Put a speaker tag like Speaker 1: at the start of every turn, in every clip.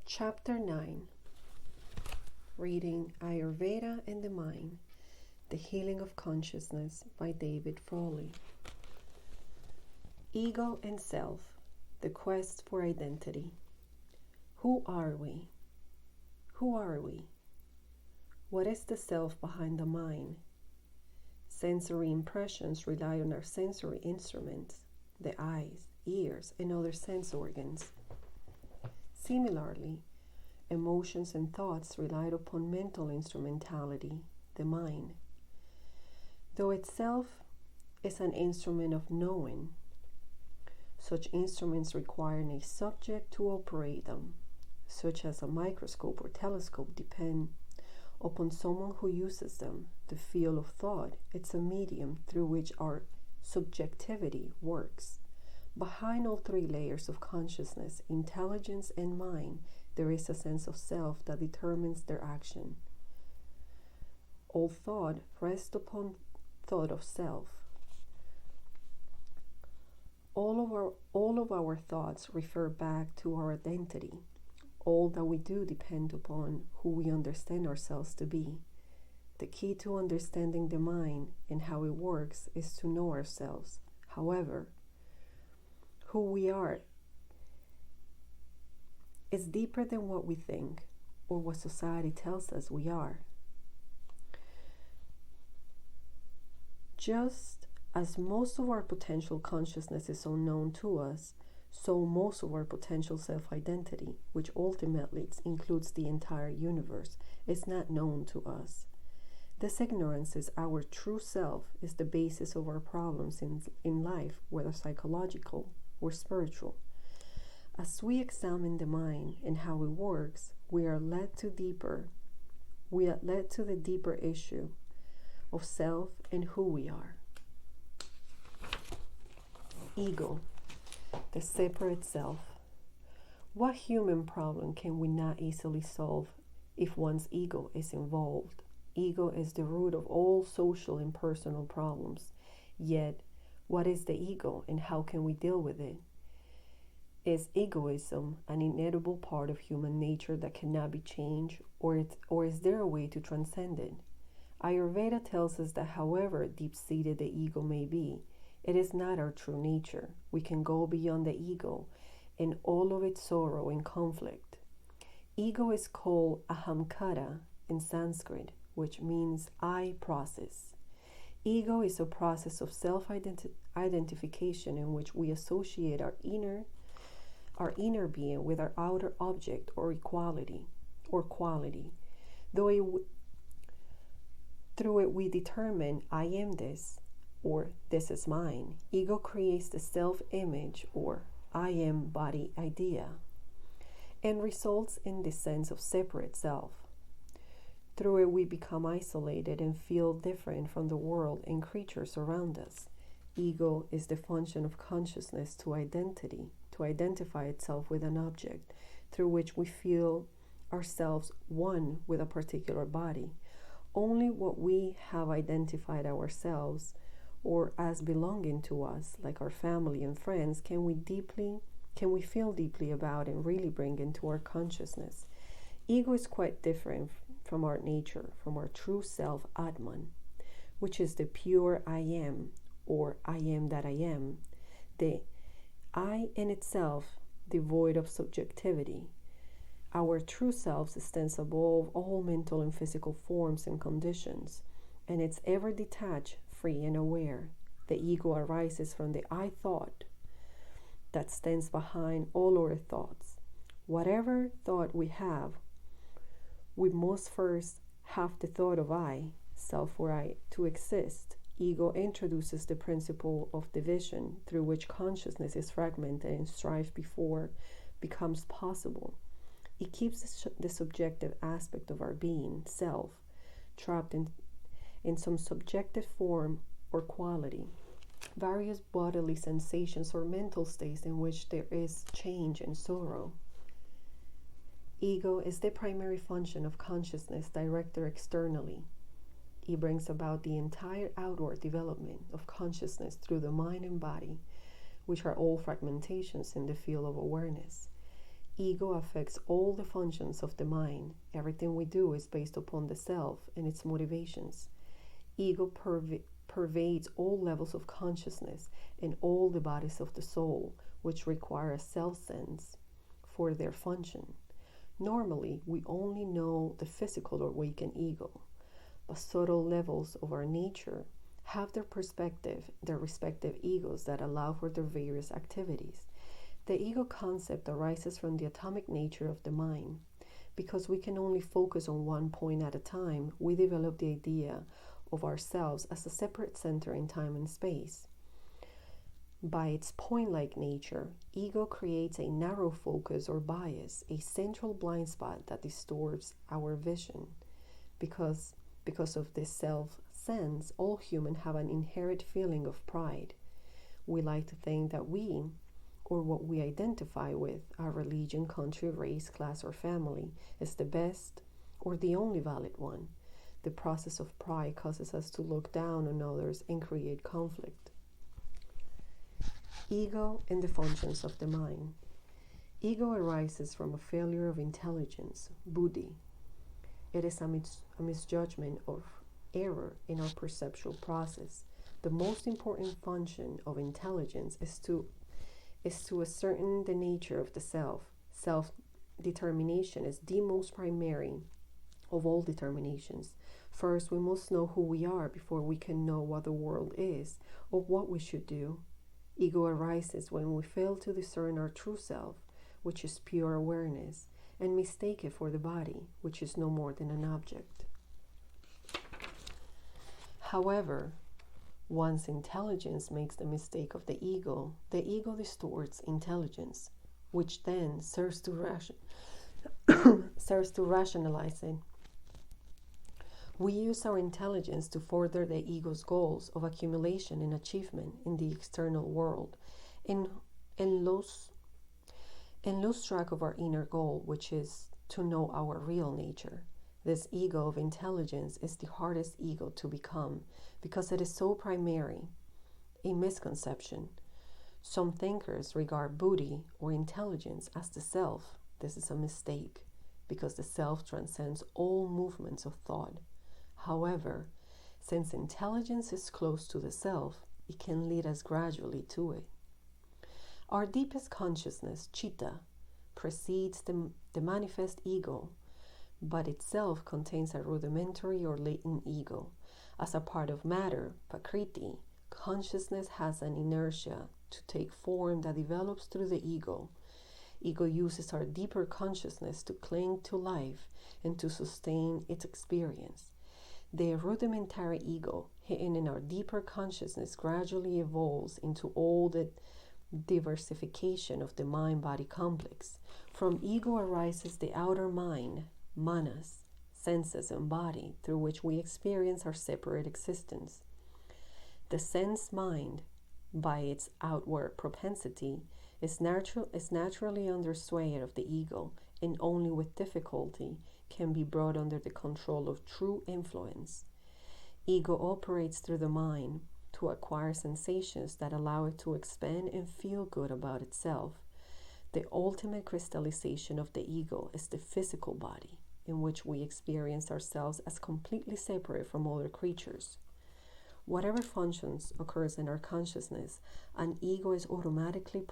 Speaker 1: Chapter 9. Reading Ayurveda and the Mind, The Healing of Consciousness by David Frawley. Ego and Self, The Quest for Identity. Who are we? Who are we? What is the self behind the mind? Sensory impressions rely on our sensory instruments, the eyes, ears, and other sense organs. Similarly, emotions and thoughts relied upon mental instrumentality, the mind. Though itself is an instrument of knowing, such instruments require a subject to operate them, such as a microscope or telescope, depend upon someone who uses them. The field of thought, it's a medium through which our subjectivity works. Behind all three layers of consciousness, intelligence, and mind, there is a sense of self that determines their action. All thought rests upon thought of self. All of our thoughts refer back to our identity. All that we do depend upon who we understand ourselves to be. The key to understanding the mind and how it works is to know ourselves. However, who we are is deeper than what we think or what society tells us we are. Just as most of our potential consciousness is unknown to us, so most of our potential self-identity, which ultimately includes the entire universe, is not known to us. This ignorance is our true self, is the basis of our problems in life, whether psychological or spiritual. As we examine the mind and how it works, we are led to the deeper issue of self and who we are. Ego, the separate self. What human problem can we not easily solve if one's ego is involved? Ego is the root of all social and personal problems. Yet, what is the ego and how can we deal with it? Is egoism an inevitable part of human nature that cannot be changed, or is there a way to transcend it? Ayurveda tells us that however deep-seated the ego may be, it is not our true nature. We can go beyond the ego and all of its sorrow and conflict. Ego is called ahamkara in Sanskrit, which means I process. Ego is a process of self-identification in which we associate our inner being with our outer object or quality. Through it we determine I am this or this is mine. Ego creates the self-image or I am body idea and results in the sense of separate self. Through it we become isolated and feel different from the world and creatures around us. Ego is the function of consciousness to identify itself with an object, through which we feel ourselves one with a particular body. Only what we have identified ourselves or as belonging to us, like our family and friends, can we feel deeply about and really bring into our consciousness. Ego is quite different from our nature, from our true self, Atman, which is the pure I am, or I am that I am, the I in itself devoid of subjectivity. Our true self stands above all mental and physical forms and conditions, and it's ever detached, free, and aware. The ego arises from the I thought that stands behind all our thoughts. Whatever thought we have, we must first have the thought of I, self or I, to exist. Ego introduces the principle of division through which consciousness is fragmented and strife before becomes possible. It keeps the subjective aspect of our being, self, trapped in some subjective form or quality. Various bodily sensations or mental states in which there is change and sorrow. Ego is the primary function of consciousness directed externally. It brings about the entire outward development of consciousness through the mind and body, which are all fragmentations in the field of awareness. Ego affects all the functions of the mind. Everything we do is based upon the self and its motivations. Ego pervades all levels of consciousness and all the bodies of the soul, which require a self-sense for their function. Normally, we only know the physical or awakened ego, but subtle levels of our nature have their respective egos that allow for their various activities. The ego concept arises from the atomic nature of the mind. Because we can only focus on one point at a time, we develop the idea of ourselves as a separate center in time and space. By its point-like nature, ego creates a narrow focus or bias, a central blind spot that distorts our vision. Because of this self-sense, all humans have an inherent feeling of pride. We like to think that we, or what we identify with, our religion, country, race, class, or family, is the best or the only valid one. The process of pride causes us to look down on others and create conflict. Ego and the functions of the mind. Ego arises from a failure of intelligence, buddhi. It is a misjudgment of error in our perceptual process. The most important function of intelligence is to ascertain the nature of the self. Self-determination is the most primary of all determinations. First, we must know who we are before we can know what the world is or what we should do. Ego arises when we fail to discern our true self, which is pure awareness, and mistake it for the body, which is no more than an object. However, once intelligence makes the mistake of the ego distorts intelligence, which then serves to rationalize it. We use our intelligence to further the ego's goals of accumulation and achievement in the external world, and lose track of our inner goal, which is to know our real nature. This ego of intelligence is the hardest ego to become because it is so primary, a misconception. Some thinkers regard buddhi or intelligence as the self. This is a mistake because the self transcends all movements of thought. However, since intelligence is close to the self, it can lead us gradually to it. Our deepest consciousness, chitta, precedes the manifest ego, but itself contains a rudimentary or latent ego. As a part of matter, prakriti, consciousness has an inertia to take form that develops through the ego. Ego uses our deeper consciousness to cling to life and to sustain its experience. The rudimentary ego, hidden in our deeper consciousness, gradually evolves into all the diversification of the mind-body complex. From ego arises the outer mind, manas, senses and body, through which we experience our separate existence. The sense mind, by its outward propensity, is naturally under sway of the ego, and only with difficulty can be brought under the control of true influence. Ego operates through the mind to acquire sensations that allow it to expand and feel good about itself. The ultimate crystallization of the ego is the physical body, in which we experience ourselves as completely separate from other creatures. Whatever functions occurs in our consciousness, an ego is automatically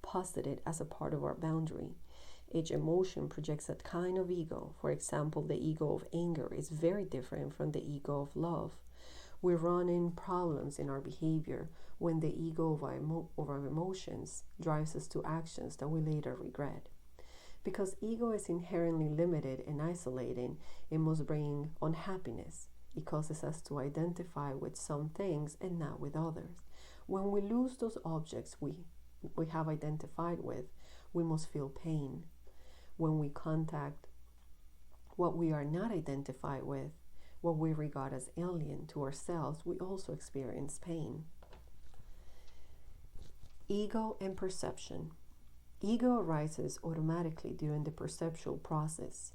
Speaker 1: posited as a part of our boundary. Each emotion projects a kind of ego. For example, the ego of anger is very different from the ego of love. We run into problems in our behavior when the ego of our emotions drives us to actions that we later regret. Because ego is inherently limited and isolating, it must bring unhappiness. It causes us to identify with some things and not with others. When we lose those objects we have identified with, we must feel pain. When we contact what we are not identified with, what we regard as alien to ourselves, we also experience pain. Ego and perception. Ego arises automatically during the perceptual process.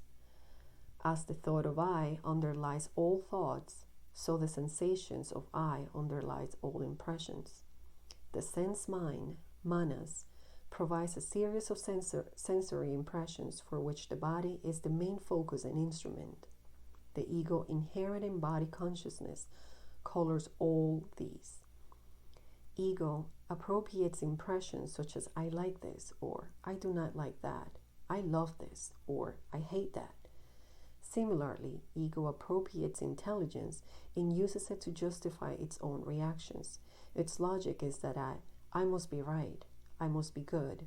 Speaker 1: As the thought of I underlies all thoughts, so the sensations of I underlies all impressions. The sense mind, manas, provides a series of sensory impressions for which the body is the main focus and instrument. The ego, inherent in body consciousness, colors all these. Ego appropriates impressions such as I like this, or I do not like that, I love this, or I hate that. Similarly, ego appropriates intelligence and uses it to justify its own reactions. Its logic is that I must be right, I must be good.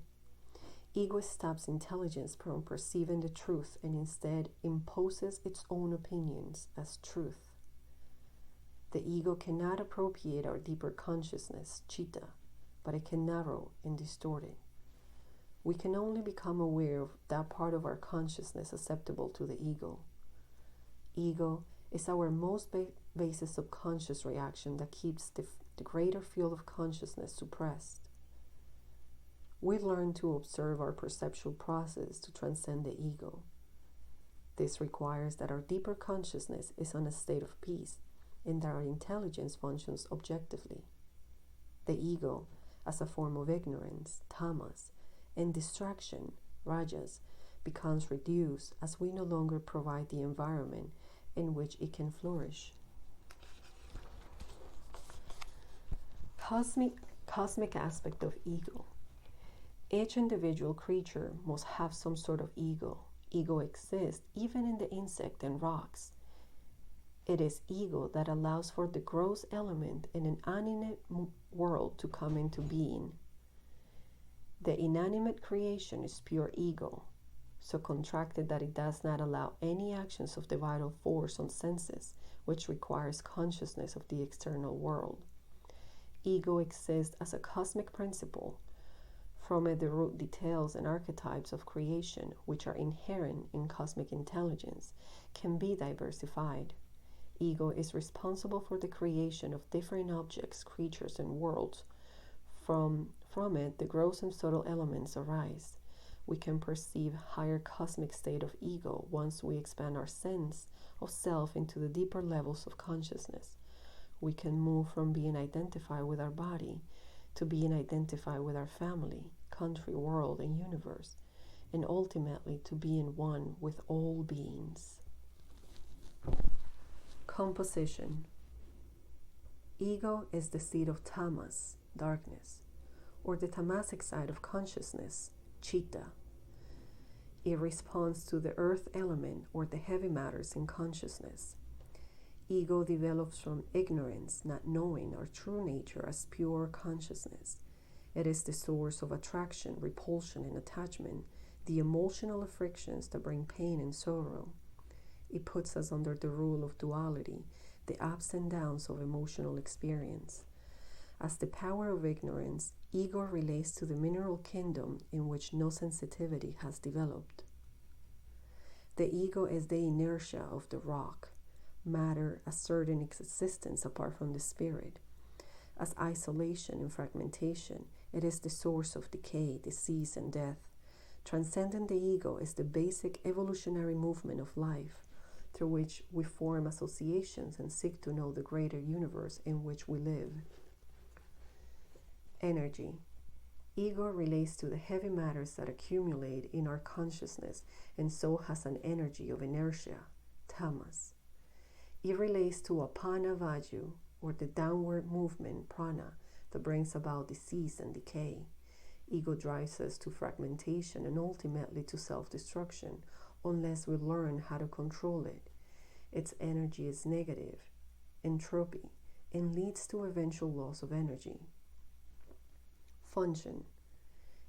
Speaker 1: Ego stops intelligence from perceiving the truth and instead imposes its own opinions as truth. The ego cannot appropriate our deeper consciousness, chitta, but it can narrow and distort it. We can only become aware of that part of our consciousness susceptible to the ego. Ego is our most basic subconscious reaction that keeps the greater field of consciousness suppressed. We learn to observe our perceptual process to transcend the ego. This requires that our deeper consciousness is in a state of peace and that our intelligence functions objectively. The ego, as a form of ignorance, tamas, and distraction, rajas, becomes reduced as we no longer provide the environment in which it can flourish. Cosmic aspect of ego. Each individual creature must have some sort of ego. Ego exists even in the insect and rocks. It is ego that allows for the gross element in an animate world to come into being. The inanimate creation is pure ego, so contracted that it does not allow any actions of the vital force on senses, which requires consciousness of the external world. Ego exists as a cosmic principle. From it, the root details and archetypes of creation, which are inherent in cosmic intelligence, can be diversified. Ego is responsible for the creation of different objects, creatures, and worlds. From it, the gross and subtle elements arise. We can perceive higher cosmic state of ego once we expand our sense of self into the deeper levels of consciousness. We can move from being identified with our body to being identified with our family, country, world, and universe, and ultimately to being one with all beings. Composition. Ego is the seat of tamas, darkness, or the tamasic side of consciousness, chitta. It responds to the earth element or the heavy matters in consciousness. Ego develops from ignorance, not knowing our true nature as pure consciousness. It is the source of attraction, repulsion, and attachment, the emotional frictions that bring pain and sorrow. It puts us under the rule of duality, the ups and downs of emotional experience. As the power of ignorance, ego relates to the mineral kingdom in which no sensitivity has developed. The ego is the inertia of the rock, matter asserting its existence apart from the spirit. As isolation and fragmentation, it is the source of decay, disease, and death. Transcending the ego is the basic evolutionary movement of life, through which we form associations and seek to know the greater universe in which we live. Energy. Ego relates to the heavy matters that accumulate in our consciousness and so has an energy of inertia, tamas. It relates to apana vaju, or the downward movement, prana, that brings about disease and decay. Ego drives us to fragmentation and ultimately to self-destruction unless we learn how to control it. Its energy is negative, entropy, and leads to eventual loss of energy. Function.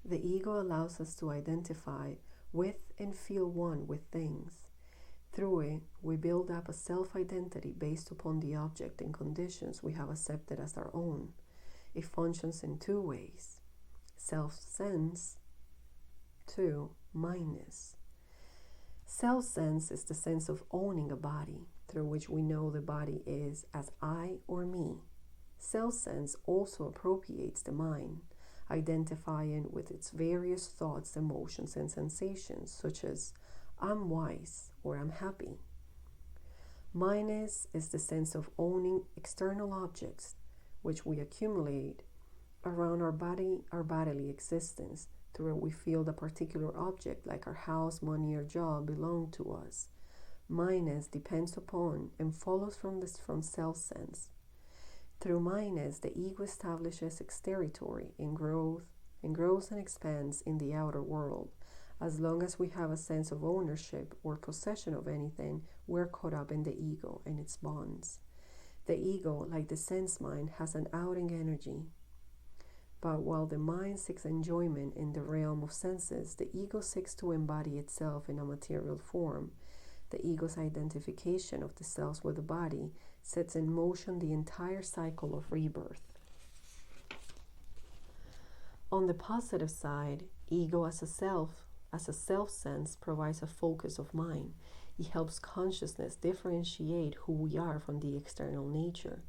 Speaker 1: The ego allows us to identify with and feel one with things. Through it, we build up a self-identity based upon the object and conditions we have accepted as our own. It functions in two ways: self-sense, 2, mindness. Self-sense is the sense of owning a body, through which we know the body is as I or me. Self-sense also appropriates the mind, identifying with its various thoughts, emotions, and sensations, such as I'm wise or I'm happy. Mindness is the sense of owning external objects, which we accumulate around our bodily existence, through we feel the particular object, like our house, money, or job, belong to us. Mindness depends upon and follows from self-sense. Through mindness, the ego establishes its territory and grows and expands in the outer world. As long as we have a sense of ownership or possession of anything, we're caught up in the ego and its bonds. The ego, like the sense mind, has an outing energy. But while the mind seeks enjoyment in the realm of senses, the ego seeks to embody itself in a material form. The ego's identification of the self with the body sets in motion the entire cycle of rebirth. On the positive side, ego as a self sense provides a focus of mind. It helps consciousness differentiate who we are from the external nature.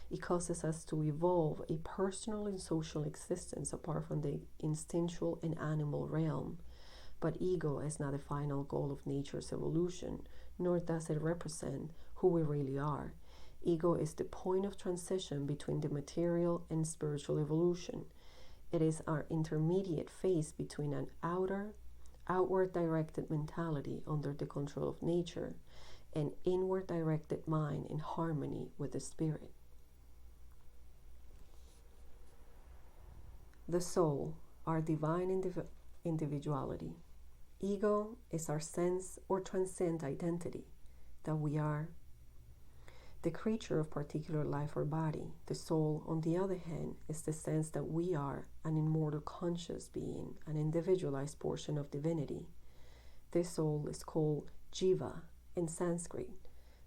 Speaker 1: It causes us to evolve a personal and social existence apart from the instinctual and animal realm. But ego is not the final goal of nature's evolution, nor does it represent who we really are. Ego is the point of transition between the material and spiritual evolution. It is our intermediate phase between an outward directed mentality under the control of nature and inward directed mind in harmony with the spirit. The soul, our divine individuality. Ego is our sense or transcend identity, that we are the creature of particular life or body. The soul, on the other hand, is the sense that we are an immortal conscious being, an individualized portion of divinity. This soul is called Jiva in Sanskrit,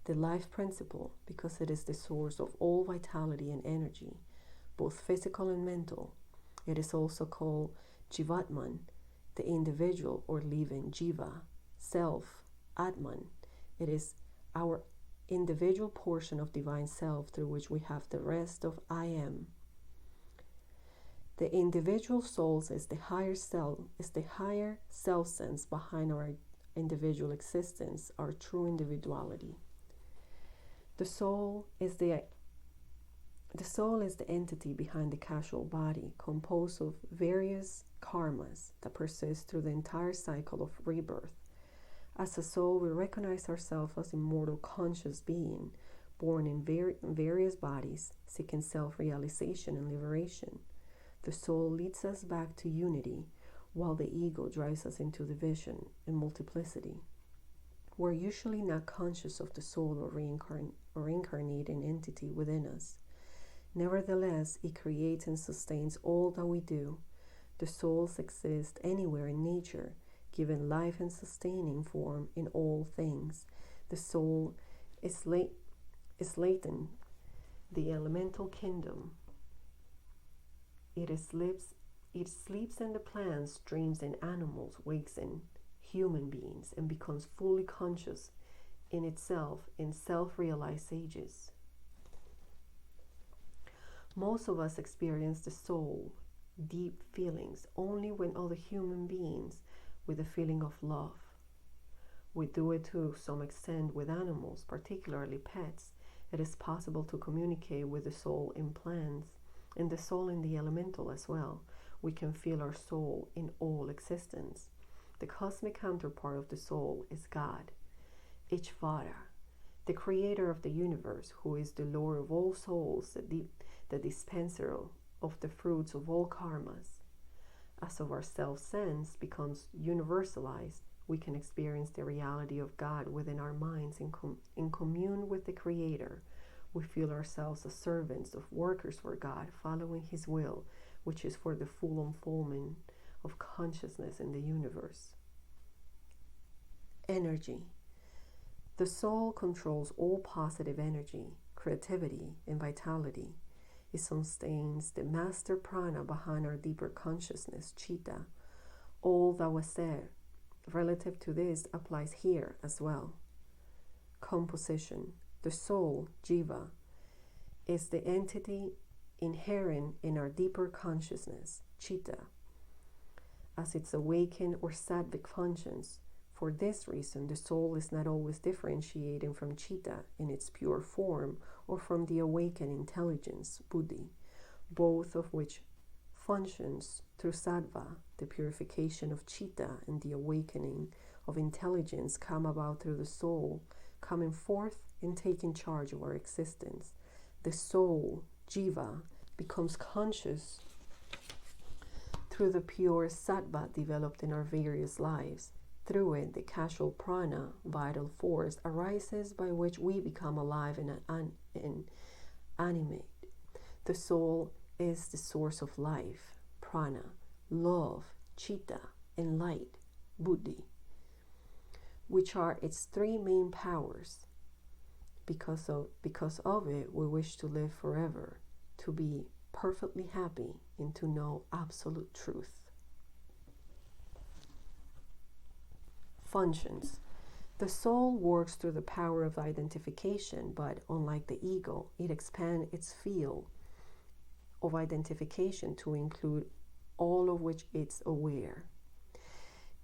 Speaker 1: the life principle, because it is the source of all vitality and energy, both physical and mental. It is also called Jivatman, the individual or living Jiva, self, Atman. It is our individual portion of divine self through which we have the rest of I am. The individual soul is the higher self sense behind our individual existence, our true individuality. The soul is the entity behind the causal body, composed of various karmas that persist through the entire cycle of rebirth. As a soul, we recognize ourselves as immortal conscious being, born in various bodies, seeking self-realization and liberation. The soul leads us back to unity, while the ego drives us into division and multiplicity. We're usually not conscious of the soul or incarnating entity within us. Nevertheless, it creates and sustains all that we do. The souls exist anywhere in nature, given life and sustaining form in all things. The soul is latent, the elemental kingdom. It sleeps in the plants, dreams in animals, wakes in human beings, and becomes fully conscious in itself in self-realized sages. Most of us experience the soul, deep feelings, only when other human beings with a feeling of love. We do it to some extent with animals, particularly pets. It is possible to communicate with the soul in plants and the soul in the elemental as well. We can feel our soul in all existence. The cosmic counterpart of the soul is God, Ishvara, the creator of the universe, who is the Lord of all souls, the dispenser of the fruits of all karmas. As our self-sense becomes universalized, we can experience the reality of God within our minds in commune with the Creator. We feel ourselves as servants of workers for God, following His will, which is for the full unfoldment of consciousness in the universe. Energy. The soul controls all positive energy, creativity, and vitality. It sustains the master prana behind our deeper consciousness, chitta. All that was said relative to this applies here as well. Composition. The soul, jiva, is the entity inherent in our deeper consciousness, chitta, as its awakened or sattvic functions. For this reason, the soul is not always differentiating from chitta in its pure form or from the awakened intelligence, buddhi, both of which functions through sattva, the purification of chitta and the awakening of intelligence come about through the soul coming forth and taking charge of our existence. The soul, jiva, becomes conscious through the pure sattva developed in our various lives. Through it, the casual prana, vital force, arises by which we become alive and animate. The soul is the source of life, prana, love, chitta, and light, buddhi, which are its three main powers. Because of it, we wish to live forever, to be perfectly happy, and to know absolute truth. Functions. The soul works through the power of identification, but unlike the ego, it expands its field of identification to include all of which it's aware.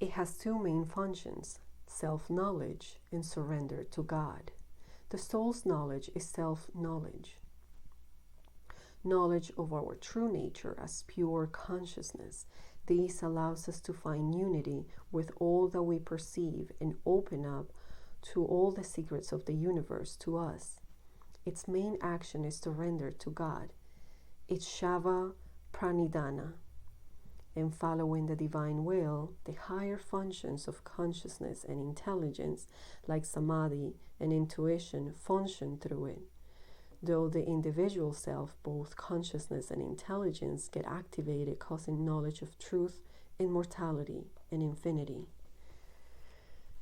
Speaker 1: It has two main functions, self-knowledge and surrender to God. The soul's knowledge is self-knowledge, knowledge of our true nature as pure consciousness. This allows us to find unity with all that we perceive and open up to all the secrets of the universe to us. Its main action is surrender to God. It's Shava Pranidhana, and following the divine will, the higher functions of consciousness and intelligence, like samadhi and intuition, function through it. Though the individual self, both consciousness and intelligence, get activated, causing knowledge of truth, immortality, and infinity.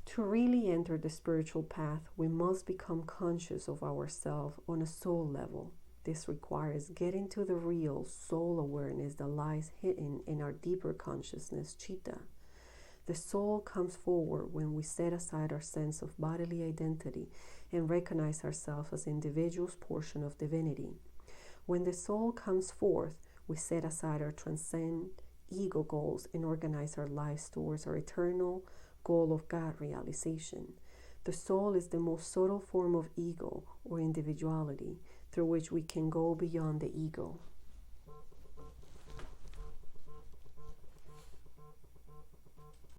Speaker 1: To really enter the spiritual path, we must become conscious of ourselves on a soul level. This requires getting to the real soul awareness that lies hidden in our deeper consciousness, chitta. The soul comes forward when we set aside our sense of bodily identity and recognize ourselves as individuals' portion of divinity. When the soul comes forth, we set aside our transcend ego goals and organize our lives towards our eternal goal of God realization. The soul is the most subtle form of ego or individuality through which we can go beyond the ego.